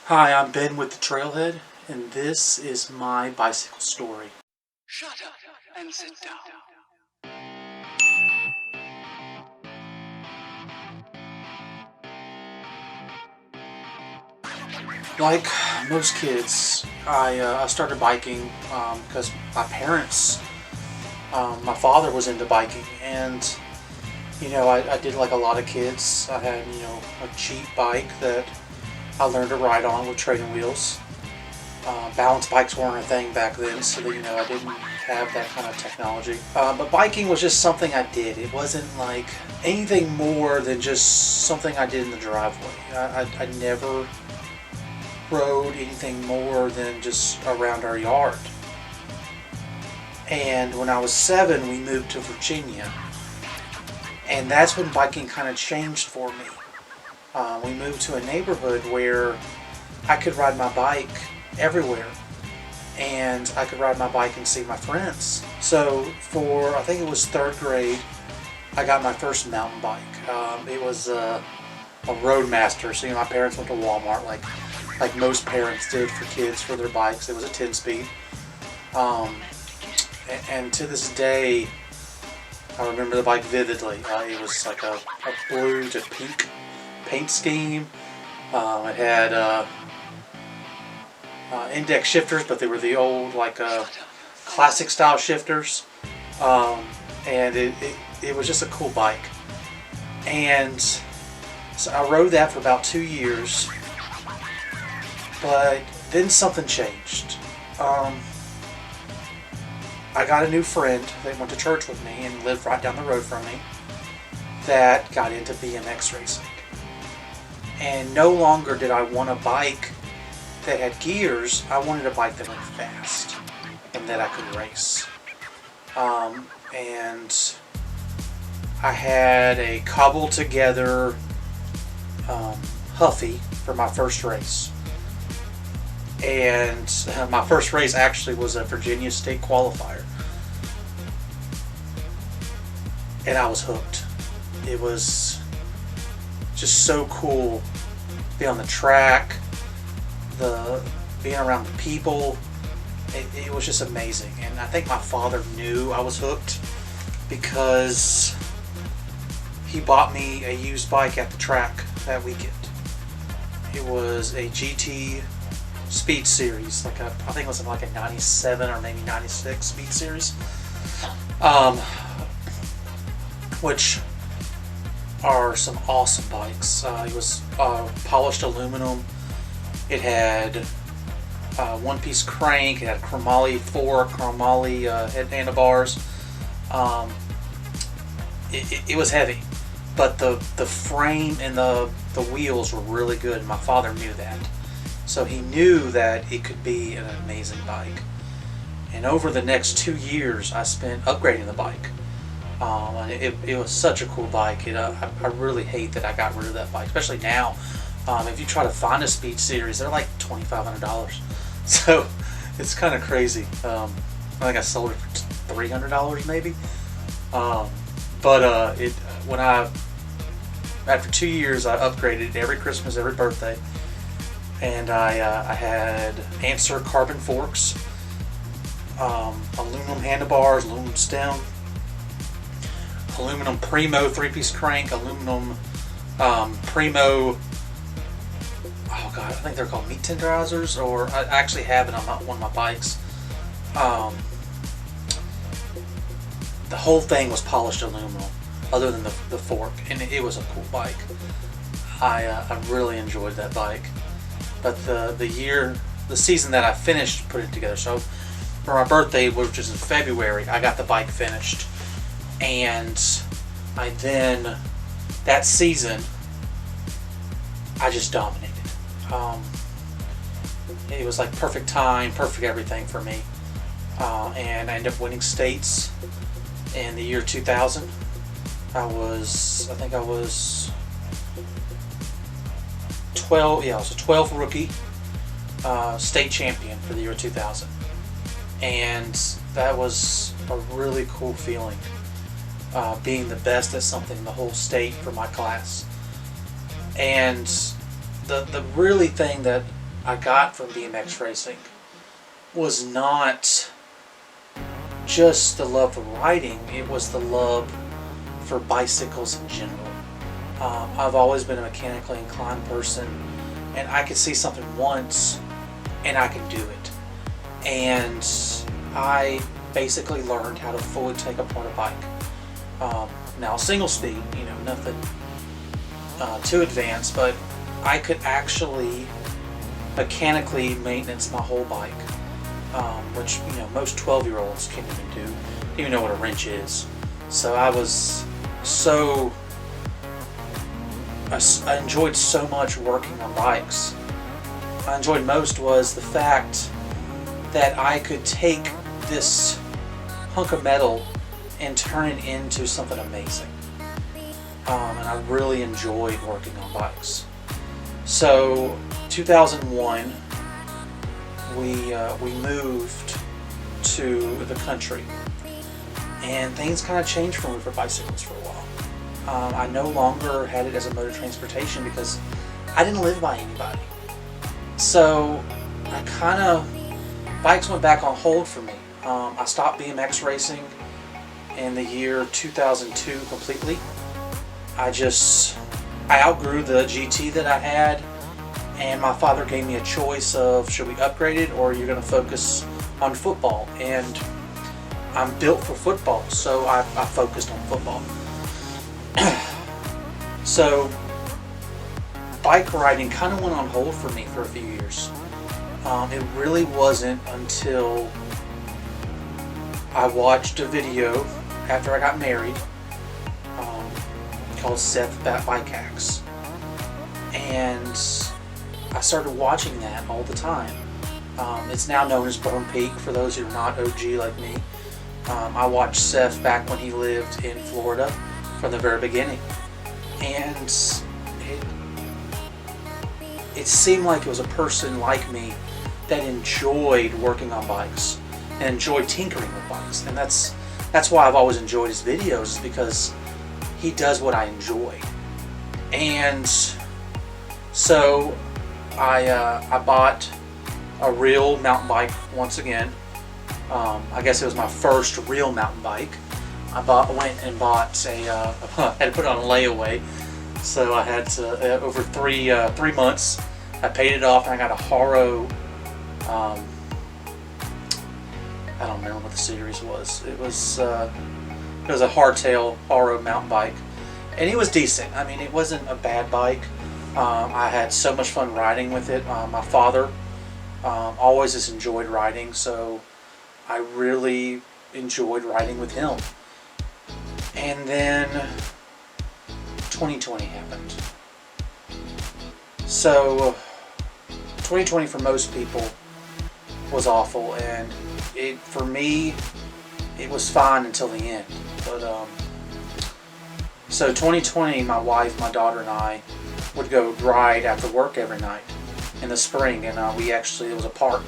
Hi, I'm Ben with the Trailhead, and this is my bicycle story. Shut up and sit down. Like most kids, I started biking because my parents, my father was into biking, and I did like a lot of kids. I had a cheap bike that I learned to ride on with training wheels. Balance bikes weren't a thing back then, so that I didn't have that kind of technology. But biking was just something I did. It wasn't like anything more than just something I did in the driveway. I never rode anything more than just around our yard. And when I was 7, we moved to Virginia, and that's when biking kind of changed for me. We moved to a neighborhood where I could ride my bike everywhere, and I could ride my bike and see my friends. So for, I think it was 3rd grade, I got my first mountain bike. It was a Roadmaster. So my parents went to Walmart like most parents did for kids for their bikes. It was a 10-speed. And to this day, I remember the bike vividly. It was like a blue to pink paint scheme. It had index shifters, but they were the old classic style shifters, and it was just a cool bike. And so I rode that for about 2 years, but then something changed. I got a new friend that went to church with me and lived right down the road from me that got into BMX racing, and no longer did I want a bike that had gears. I wanted a bike that went fast and that I could race. And I had a cobbled together Huffy for my first race. And my first race actually was a Virginia State qualifier. And I was hooked. It was just so cool to be on the track, being around the people. It was just amazing. And I think my father knew I was hooked because he bought me a used bike at the track that weekend. It was a GT Speed Series, I think it was like a 97 or maybe 96 Speed Series, which are some awesome bikes. It was polished aluminum. It had one-piece crank. It had chromoly fork, chromoly head handlebars. It was heavy, but the frame and the wheels were really good. My father knew that, so he knew that it could be an amazing bike. And over the next 2 years, I spent upgrading the bike. And it was such a cool bike. I really hate that I got rid of that bike, especially now. If you try to find a Speed Series, they're like $2,500. So it's kind of crazy. I think I sold it for $300 maybe. After 2 years, I upgraded every Christmas, every birthday, and I had Answer carbon forks, aluminum handlebars, aluminum stem, aluminum Primo 3-piece crank, aluminum Primo, oh god, I think they're called meat tenderizers, or I actually have it on one of my bikes. The whole thing was polished aluminum, other than the fork, and it was a cool bike. I really enjoyed that bike. But the season that I finished putting it together, so for my birthday, which is in February, I got the bike finished, and that season, I just dominated. It was like perfect time, perfect everything for me, and I ended up winning states in the year 2000. I think I was 12. Yeah, I was a 12 rookie state champion for the year 2000, and that was a really cool feeling. Being the best at something in the whole state for my class. And the really thing that I got from BMX racing was not just the love for riding, it was the love for bicycles in general. I've always been a mechanically inclined person, and I could see something once and I could do it. And I basically learned how to fully take apart a bike. Now single speed, nothing too advanced, but I could actually mechanically maintenance my whole bike, which most 12-year-olds can't even do. Don't even know what a wrench is. So I enjoyed so much working on bikes. I enjoyed most was the fact that I could take this hunk of metal and turn it into something amazing. And I really enjoyed working on bikes. So 2001, we moved to the country, and things kind of changed for me for bicycles for a while. I no longer had it as a mode of transportation because I didn't live by anybody. So bikes went back on hold for me. I stopped BMX racing in the year 2002 completely. I outgrew the GT that I had, and my father gave me a choice of, should we upgrade it or you're going to focus on football? And I'm built for football, so I focused on football. So bike riding kind of went on hold for me for a few years. It really wasn't until I watched a video after I got married called Seth Bike Hacks, and I started watching that all the time. It's now known as Burn Peak for those who are not OG like me. I watched Seth back when he lived in Florida from the very beginning, and it seemed like it was a person like me that enjoyed working on bikes and enjoyed tinkering with bikes. And that's why I've always enjoyed his videos, is because he does what I enjoy. And so I bought a real mountain bike once again. I guess it was my first real mountain bike. Went and bought I had to put it on a layaway, so I had to over three months. I paid it off, and I got a Haro. I don't remember what the series was. It was a hardtail Haro mountain bike, and it was decent. I mean, it wasn't a bad bike. I had so much fun riding with it. My father always has enjoyed riding, so I really enjoyed riding with him. And then 2020 happened. So 2020 for most people was awful, and for me it was fine until the end. But so 2020, my wife, my daughter, and I would go ride after work every night in the spring, and it was a park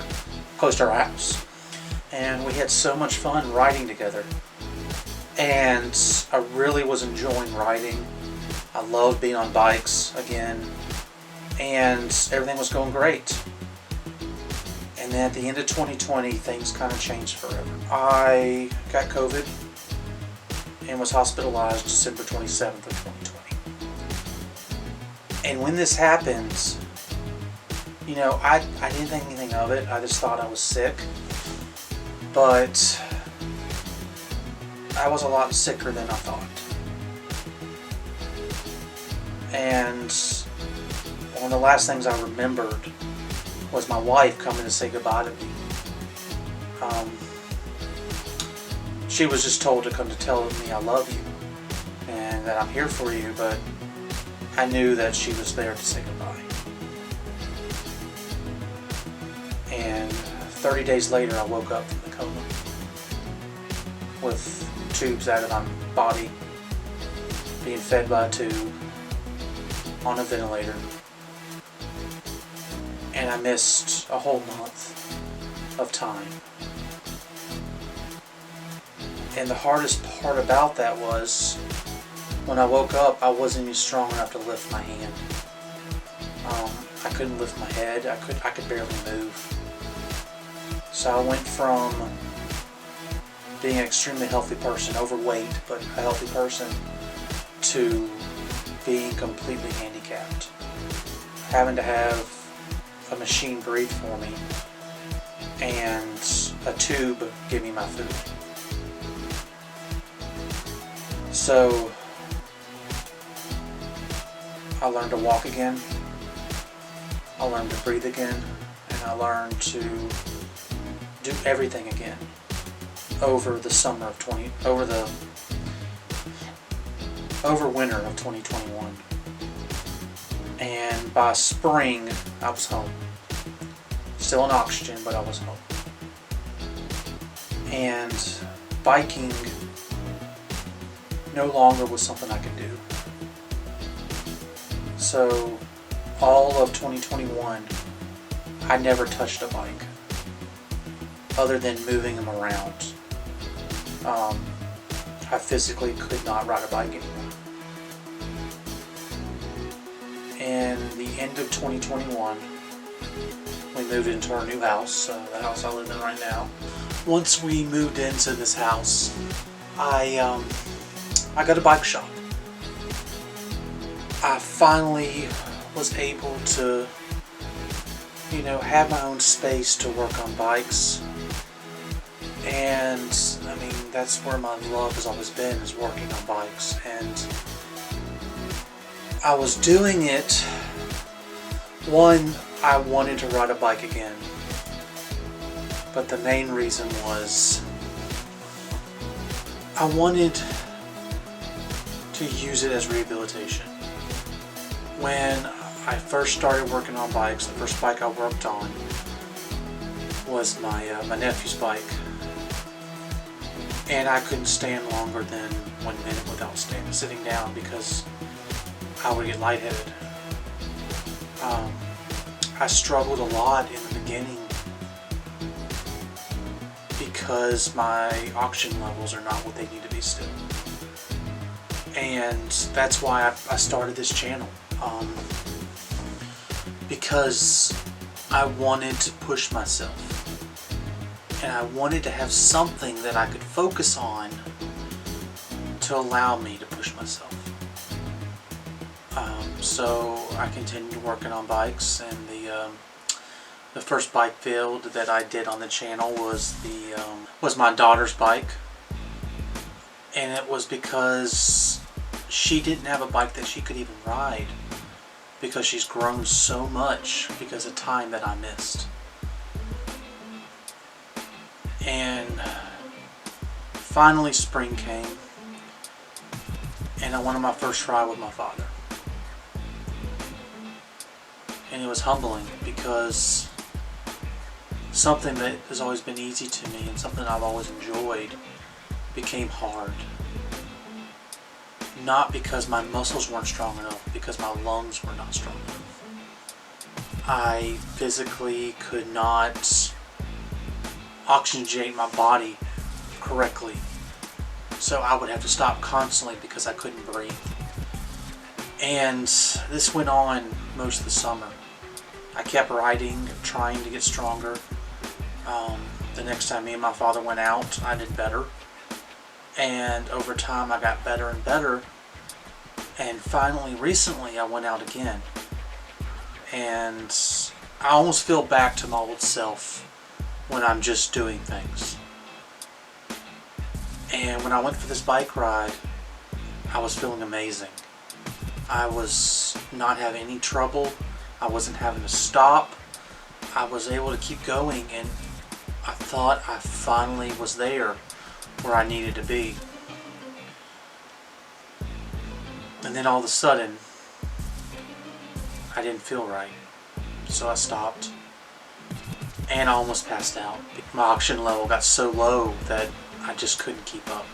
close to our house, and we had so much fun riding together. And I really was enjoying riding. I loved being on bikes again, and everything was going great. And then at the end of 2020, things kind of changed forever. I got COVID and was hospitalized December 27th of 2020. And when this happens, I didn't think anything of it. I just thought I was sick. But I was a lot sicker than I thought. And one of the last things I remembered was my wife coming to say goodbye to me. She was just told to come to tell me I love you and that I'm here for you, but I knew that she was there to say goodbye. And 30 days later, I woke up from the coma with tubes out of my body, being fed by a tube, on a ventilator. And I missed a whole month of time. And the hardest part about that was, when I woke up, I wasn't even strong enough to lift my hand. I couldn't lift my head. I could barely move. So I went from being an extremely healthy person, overweight, but a healthy person, to being completely handicapped. Having to have a machine breathe for me and a tube give me my food. So I learned to walk again, I learned to breathe again, and I learned to do everything again over the summer of over winter of 2021. And by spring, I was home. Still on oxygen, but I was home. And biking no longer was something I could do. So all of 2021, I never touched a bike other than moving them around. I physically could not ride a bike anymore. And the end of 2021, we moved into our new house, the house I live in right now. Once we moved into this house, I got a bike shop. I finally was able to, have my own space to work on bikes. And I mean, that's where my love has always been, is working on bikes. And I was doing it, one, I wanted to ride a bike again. But the main reason was I wanted to use it as rehabilitation. When I first started working on bikes, the first bike I worked on was my nephew's bike. And I couldn't stand longer than 1 minute without sitting down because I would get lightheaded. I struggled a lot in the beginning because my oxygen levels are not what they need to be still. And that's why I started this channel. Because I wanted to push myself. And I wanted to have something that I could focus on to allow me to push myself. So I continued working on bikes, and the first bike build that I did on the channel was my daughter's bike, and it was because she didn't have a bike that she could even ride, because she's grown so much because of time that I missed. And finally spring came, and I went on my first ride with my father. And it was humbling because something that has always been easy to me and something I've always enjoyed became hard. Not because my muscles weren't strong enough, because my lungs were not strong enough. I physically could not oxygenate my body correctly. So I would have to stop constantly because I couldn't breathe. And this went on most of the summer. I kept riding, trying to get stronger. The next time me and my father went out, I did better. And over time I got better and better. And finally, recently, I went out again. And I almost feel back to my old self when I'm just doing things. And when I went for this bike ride, I was feeling amazing. I was not having any trouble. I wasn't having to stop. I was able to keep going, and I thought I finally was there where I needed to be. And then all of a sudden, I didn't feel right. So I stopped. And I almost passed out. My oxygen level got so low that I just couldn't keep up.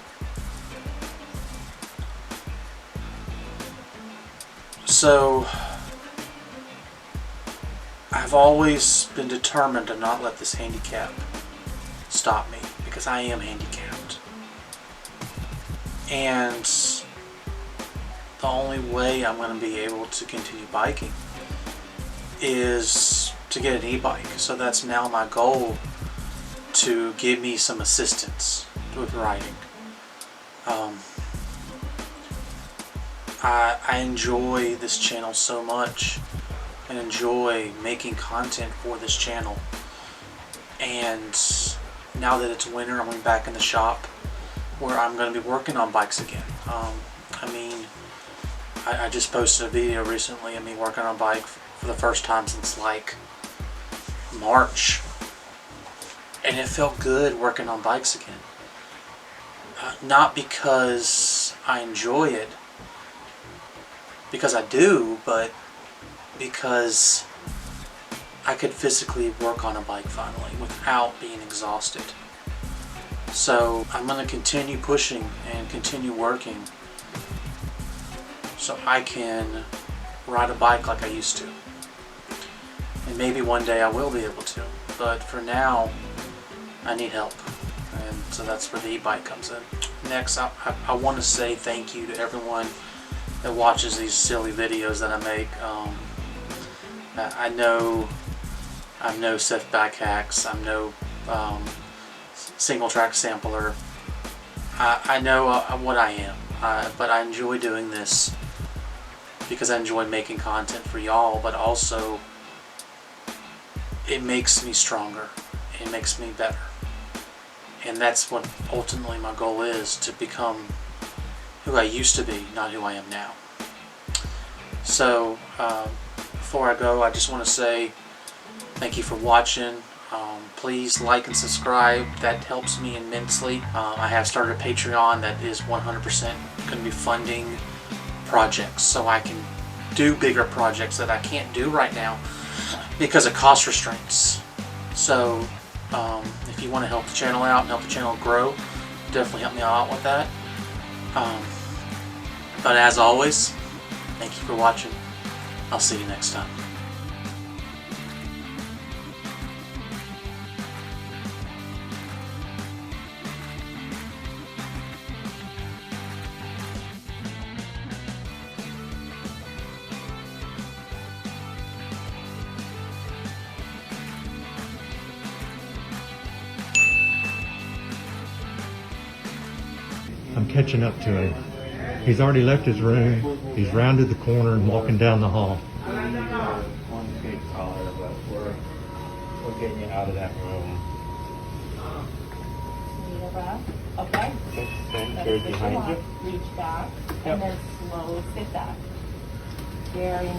So I've always been determined to not let this handicap stop me, because I am handicapped. And the only way I'm going to be able to continue biking is to get an e-bike. So that's now my goal, to give me some assistance with riding. I enjoy this channel so much and enjoy making content for this channel. And now that it's winter, I'm going back in the shop where I'm going to be working on bikes again. I just posted a video recently of me working on a bike for the first time since like March. And it felt good working on bikes again. Not because I enjoy it, because I do, but because I could physically work on a bike finally without being exhausted. So I'm going to continue pushing and continue working so I can ride a bike like I used to. And maybe one day I will be able to, but for now I need help. And so that's where the e-bike comes in. Next, I want to say thank you to everyone that watches these silly videos that I make. I know I'm no Seth Back Hacks, I'm no single track sampler. I know what I am, but I enjoy doing this because I enjoy making content for y'all, but also it makes me stronger, it makes me better. And that's what ultimately my goal is, to become who I used to be, not who I am now. So before I go, I just want to say thank you for watching. Please like and subscribe, that helps me immensely. I have started a Patreon that is 100% going to be funding projects, so I can do bigger projects that I can't do right now because of cost restraints. So if you want to help the channel out and help the channel grow, definitely help me out with that. But as always, thank you for watching. I'll see you next time. I'm catching up to him. He's already left his room. He's rounded the corner and walking down the hall. One big collar, but we're getting you out of that room. Need a breath. Okay. Stand behind you. Reach back and then slowly sit back. Very nice.